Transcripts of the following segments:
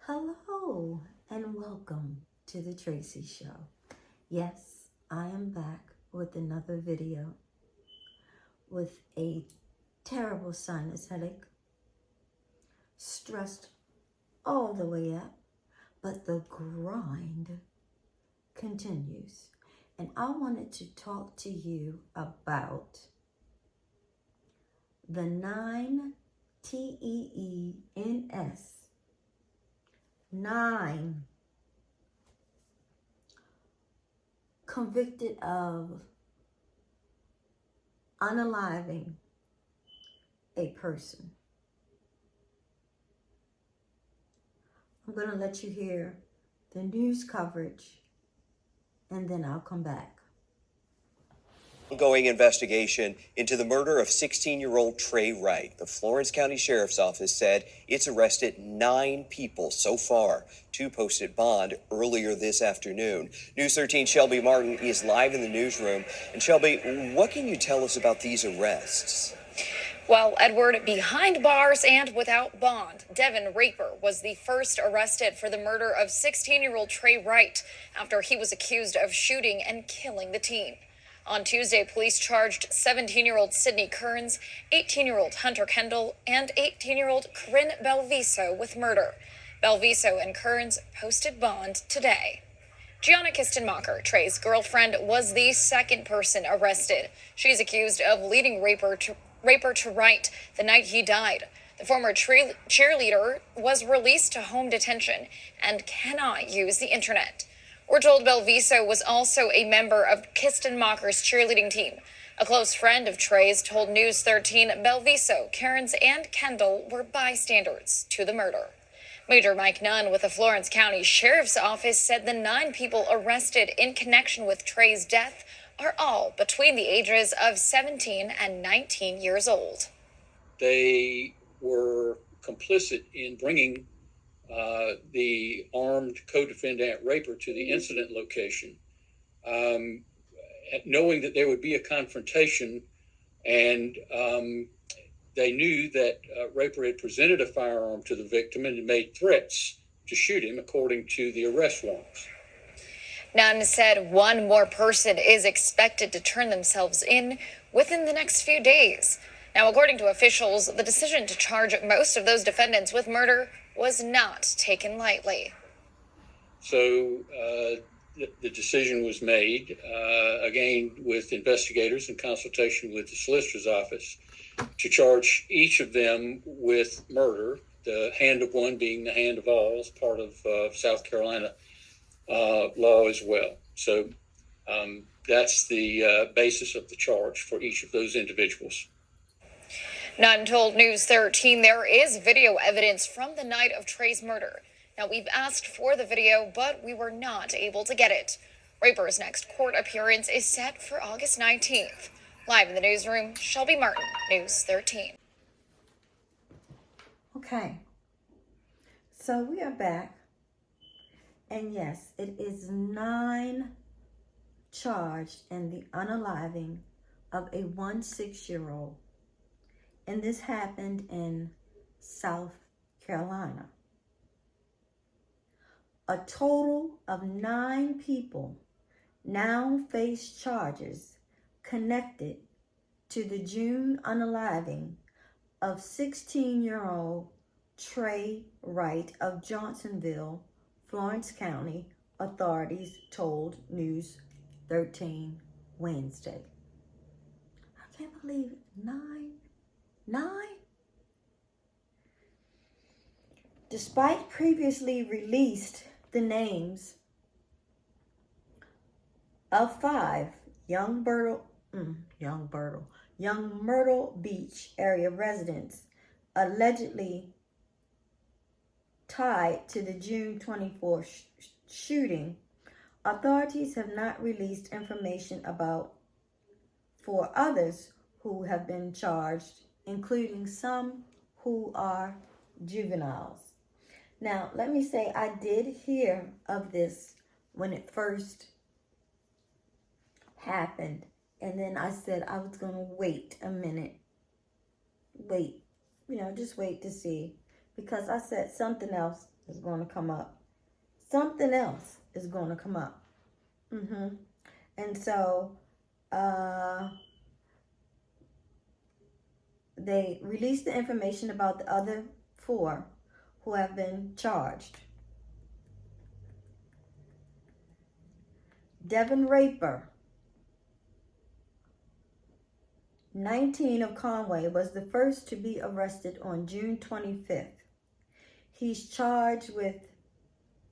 Hello and welcome to the Tracy Show. Yes, I am back with another video with a terrible sinus headache, stressed all the way up, but the grind continues. And I wanted to talk to you about the 9 convicted of unaliving a person. I'm going to let you hear the news coverage and then I'll come back. Ongoing investigation into the murder of 16-year-old Trey Wright. The Florence County Sheriff's Office said it's arrested 9 people so far. 2 posted bond earlier this afternoon. News 13 Shelby Martin is live in the newsroom. And Shelby, what can you tell us about these arrests? Well, Edward, behind bars and without bond, Devin Raper was the first arrested for the murder of 16-year-old Trey Wright after he was accused of shooting and killing the teen. On Tuesday, police charged 17-year-old Sydney Kearns, 18-year-old Hunter Kendall, and 18-year-old Corinne Belviso with murder. Belviso and Kearns posted bond today. Gianna Kistenmacher, Trey's girlfriend, was the second person arrested. She's accused of leading Raper to Wright the night he died. The former cheerleader was released to home detention and cannot use the internet. We're told Belviso was also a member of Kistenmacher's cheerleading team. A close friend of Trey's told News 13 Belviso, Kearns, and Kendall were bystanders to the murder. Major Mike Nunn with the Florence County Sheriff's Office said the 9 people arrested in connection with Trey's death are all between the ages of 17 and 19 years old. They were complicit in bringing the armed co-defendant Raper to the incident location, knowing that there would be a confrontation, and they knew that Raper had presented a firearm to the victim and had made threats to shoot him according to the arrest warrants. Nunn said one more person is expected to turn themselves in within the next few days. Now, according to officials, the decision to charge most of those defendants with murder was not taken lightly. So the decision was made, again, with investigators in consultation with the solicitor's office, to charge each of them with murder, the hand of one being the hand of all, as part of South Carolina law as well. So that's the basis of the charge for each of those individuals. Nunn told News 13 there is video evidence from the night of Trey's murder. Now, we've asked for the video, but we were not able to get it. Raper's next court appearance is set for August 19th. Live in the newsroom, Shelby Martin, News 13. Okay, so we are back. And yes, it is 9 charged in the unaliving of a 16-year-old. And this happened in South Carolina. A total of 9 people now face charges connected to the June unaliving of 16-year-old Trey Wright of Johnsonville, Florence County, authorities told News 13 Wednesday. I can't believe it. 9? Despite previously released the names of 5 young Myrtle Beach area residents allegedly tied to the June 24th shooting, authorities have not released information about 4 others who have been charged, including some who are juveniles. Now, let me say, I did hear of this when it first happened. And then I said I was going to wait a minute. Just wait to see. Because I said something else is going to come up. Something else is going to come up. And so they released the information about the other 4 who have been charged. Devin Raper, 19, of Conway, was the first to be arrested on June 25th. He's charged with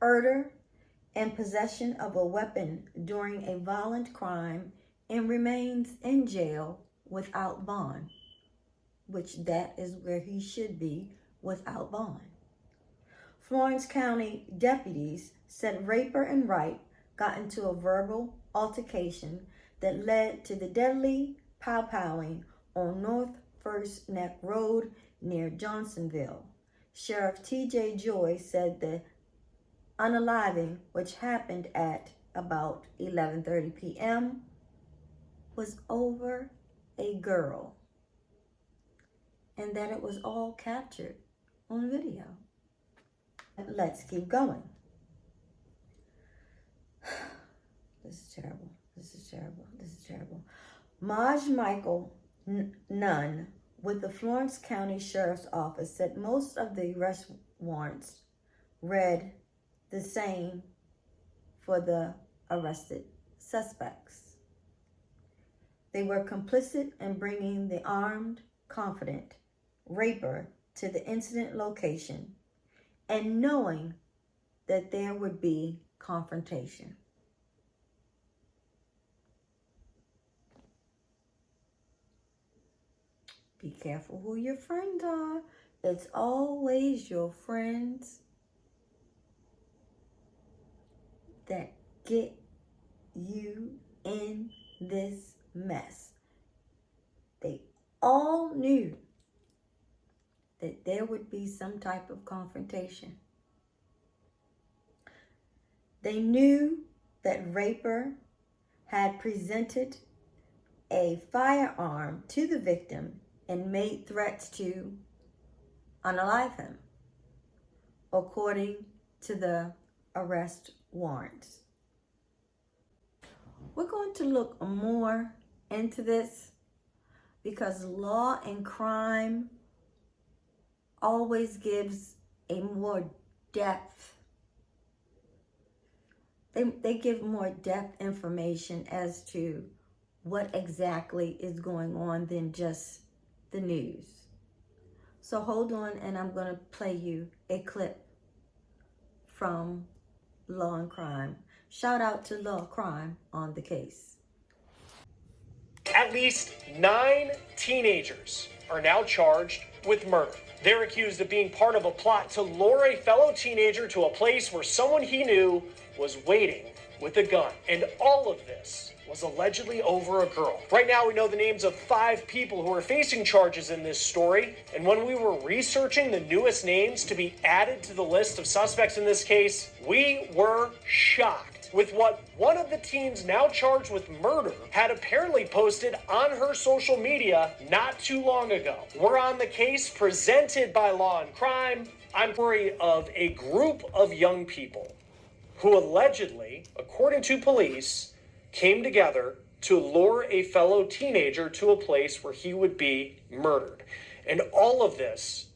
murder and possession of a weapon during a violent crime and remains in jail without bond, which that is where he should be, without bond. Florence County deputies said Raper and Wright got into a verbal altercation that led to the deadly pow-powing on North First Neck Road near Johnsonville. Sheriff T.J. Joy said the Unaliving, which happened at about 11:30 p.m., was over a girl, and that it was all captured on video. Let's keep going. This is terrible. This is terrible. This is terrible. Maj Michael Nunn with the Florence County Sheriff's Office said most of the arrest warrants read the same for the arrested suspects. They were complicit in bringing the armed, confident Raper to the incident location and knowing that there would be confrontation. Be careful who your friends are. It's always your friends that get you in this mess. They all knew that there would be some type of confrontation. They knew that Raper had presented a firearm to the victim and made threats to unalive him, according to the arrest warrants. We're going to look more into this because Law and Crime always gives a more depth. They give more depth information as to what exactly is going on than just the news. So hold on, and I'm going to play you a clip from Law and Crime. Shout out to Law and Crime on the case. At least 9 teenagers are now charged with murder. They're accused of being part of a plot to lure a fellow teenager to a place where someone he knew was waiting with a gun. And all of this was allegedly over a girl. Right now, we know the names of 5 people who are facing charges in this story. And when we were researching the newest names to be added to the list of suspects in this case, we were shocked with what one of the teens now charged with murder had apparently posted on her social media not too long ago. We're on the case presented by Law and Crime. I'm worried of a group of young people who allegedly, according to police, came together to lure a fellow teenager to a place where he would be murdered. And all of this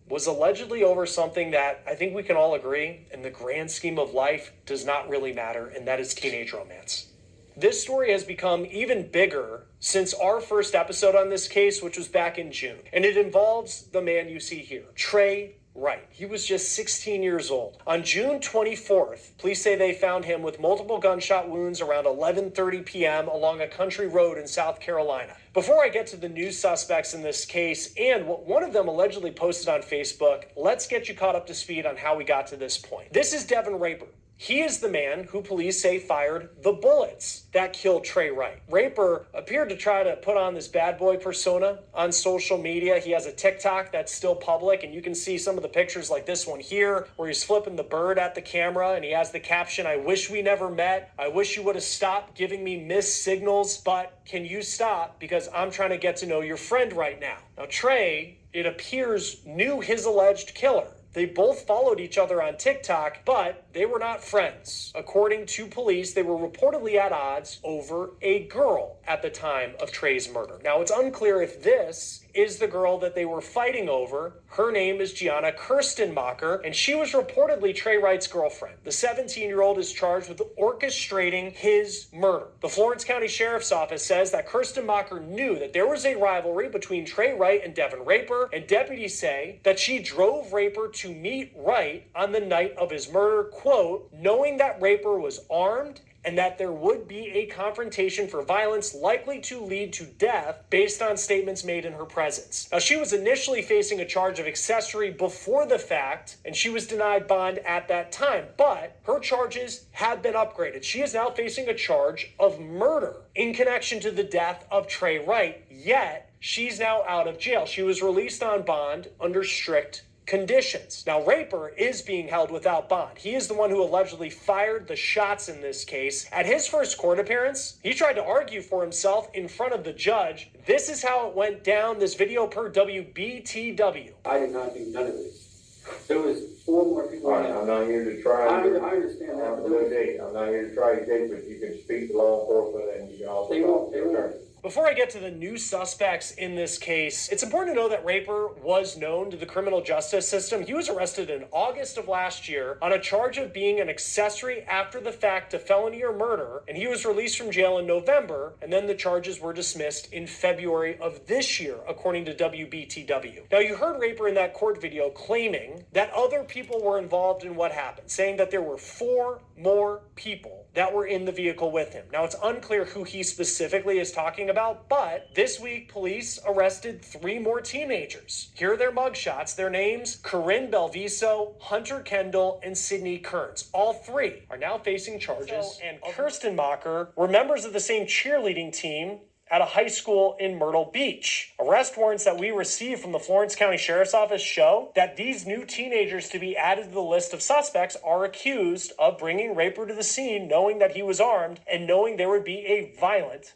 was allegedly over something that I think we can all agree, in the grand scheme of life, does not really matter, and that is teenage romance. This story has become even bigger since our first episode on this case, which was back in June. And it involves the man you see here, Trey Wright. He was just 16 years old. On June 24th, police say they found him with multiple gunshot wounds around 11:30 p.m. along a country road in South Carolina. Before I get to the new suspects in this case and what one of them allegedly posted on Facebook, let's get you caught up to speed on how we got to this point. This is Devin Raper. He is the man who police say fired the bullets that killed Trey Wright. Raper appeared to try to put on this bad boy persona on social media. He has a TikTok that's still public, and you can see some of the pictures like this one here, where he's flipping the bird at the camera, and he has the caption, "I wish we never met. I wish you would have stopped giving me missed signals, but can you stop? Because I'm trying to get to know your friend right now." Now, Trey, it appears, knew his alleged killer. They both followed each other on TikTok, but they were not friends. According to police, they were reportedly at odds over a girl at the time of Trey's murder. Now, it's unclear if this is the girl that they were fighting over. Her name is Gianna Kirstenmacher, and she was reportedly Trey Wright's girlfriend. The 17-year-old is charged with orchestrating his murder. The Florence County Sheriff's Office says that Kirstenmacher knew that there was a rivalry between Trey Wright and Devin Raper, and deputies say that she drove Raper to meet Wright on the night of his murder, quote, knowing that Raper was armed and that there would be a confrontation for violence likely to lead to death based on statements made in her presence. Now, she was initially facing a charge of accessory before the fact, and she was denied bond at that time, but her charges have been upgraded. She is now facing a charge of murder in connection to the death of Trey Wright, yet she's now out of jail. She was released on bond under strict conditions. Now, Raper is being held without bond. He is the one who allegedly fired the shots in this case. At his first court appearance, he tried to argue for himself in front of the judge. This is how it went down. This video per WBTW. I did not do none of this. There was 4 more people. All right, I'm not here to try. I understand that. I'm not here to try your case, but you can speak to law enforcement and you can also talk to your attorney. Before I get to the new suspects in this case, it's important to know that Raper was known to the criminal justice system. He was arrested in August of last year on a charge of being an accessory after the fact to felony or murder, and he was released from jail in November, and then the charges were dismissed in February of this year, according to WBTW. Now, you heard Raper in that court video claiming that other people were involved in what happened, saying that there were 4 more people that were in the vehicle with him. Now, it's unclear who he specifically is talking about, but this week, police arrested 3 more teenagers. Here are their mugshots. Their names, Corinne Belviso, Hunter Kendall, and Sydney Kearns. All 3 are now facing charges. And Kirstenmacher were members of the same cheerleading team at a high school in Myrtle Beach. Arrest warrants that we received from the Florence County Sheriff's Office show that these new teenagers to be added to the list of suspects are accused of bringing Raper to the scene, knowing that he was armed and knowing there would be a violent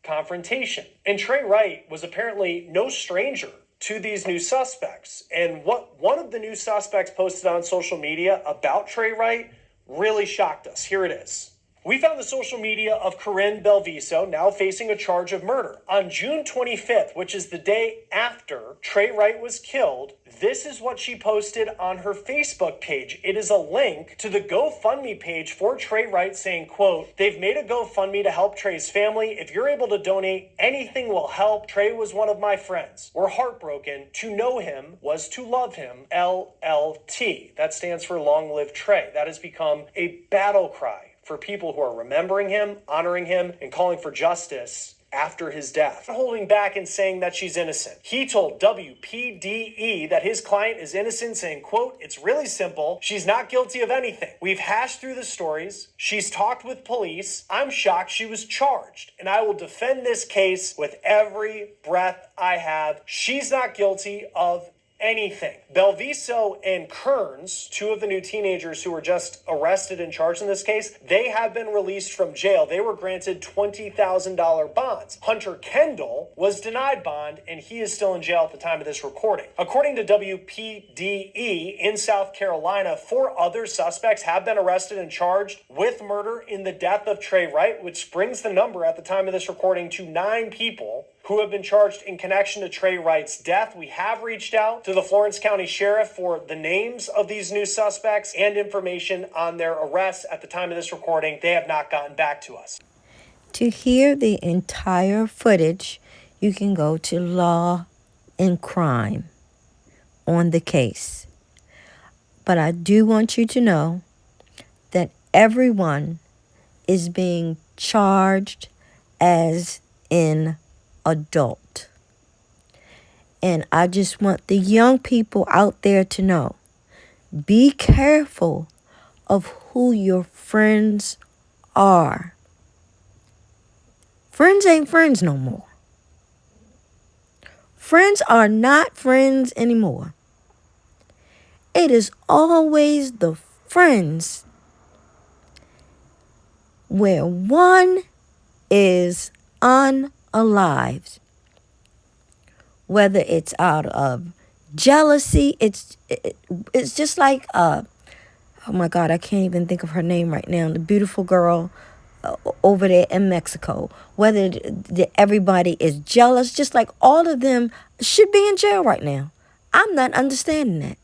confrontation. And Trey Wright was apparently no stranger to these new suspects. And what one of the new suspects posted on social media about Trey Wright really shocked us. Here it is. We found the social media of Corinne Belviso, now facing a charge of murder. On June 25th, which is the day after Trey Wright was killed, this is what she posted on her Facebook page. It is a link to the GoFundMe page for Trey Wright saying, quote, they've made a GoFundMe to help Trey's family. If you're able to donate, anything will help. Trey was one of my friends. We're heartbroken. To know him was to love him. LLT. That stands for Long Live Trey. That has become a battle cry for people who are remembering him, honoring him, and calling for justice after his death. Not holding back and saying that she's innocent. He told WPDE that his client is innocent, saying, quote, it's really simple. She's not guilty of anything. We've hashed through the stories. She's talked with police. I'm shocked she was charged, and I will defend this case with every breath I have. She's not guilty of anything. Belviso and Kearns, 2 of the new teenagers who were just arrested and charged in this case, they have been released from jail. They were granted $20,000 bonds. Hunter Kendall was denied bond, and he is still in jail at the time of this recording. According to WPDE, in South Carolina, 4 other suspects have been arrested and charged with murder in the death of Trey Wright, which brings the number at the time of this recording to 9 people who have been charged in connection to Trey Wright's death. We have reached out to the Florence County Sheriff for the names of these new suspects and information on their arrests. At the time of this recording, they have not gotten back to us. To hear the entire footage, you can go to Law and Crime on the case. But I do want you to know that everyone is being charged as an adult. And I just want the young people out there to know, be careful of who your friends are. Friends ain't friends no more. Friends are not friends anymore. It is always the friends where one is unalived, whether it's out of Jealousy, it's just like, oh my God, I can't even think of her name right now. The beautiful girl over there in Mexico. Whether everybody is jealous, just like all of them should be in jail right now. I'm not understanding that.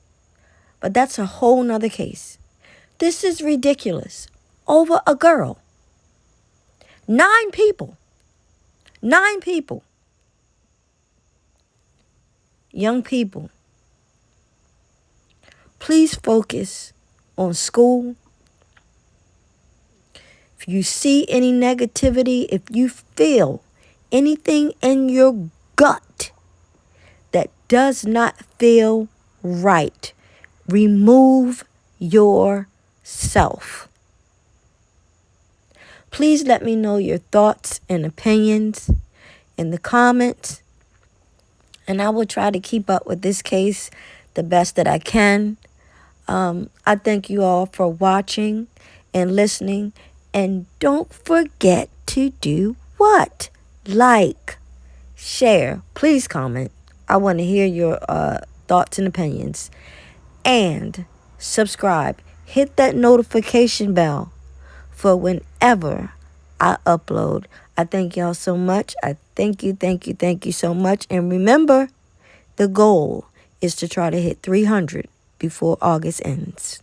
But that's a whole nother case. This is ridiculous. Over a girl. 9 people. 9 people. Young people. Please focus on school. If you see any negativity, if you feel anything in your gut that does not feel right, remove yourself. Please let me know your thoughts and opinions in the comments, and I will try to keep up with this case the best that I can. I thank you all for watching and listening, and don't forget to do what? Like, share, please comment. I want to hear your thoughts and opinions. And subscribe. Hit that notification bell for whenever I upload. I thank y'all so much. I thank you so much. And remember, the goal is to try to hit 300 before August ends.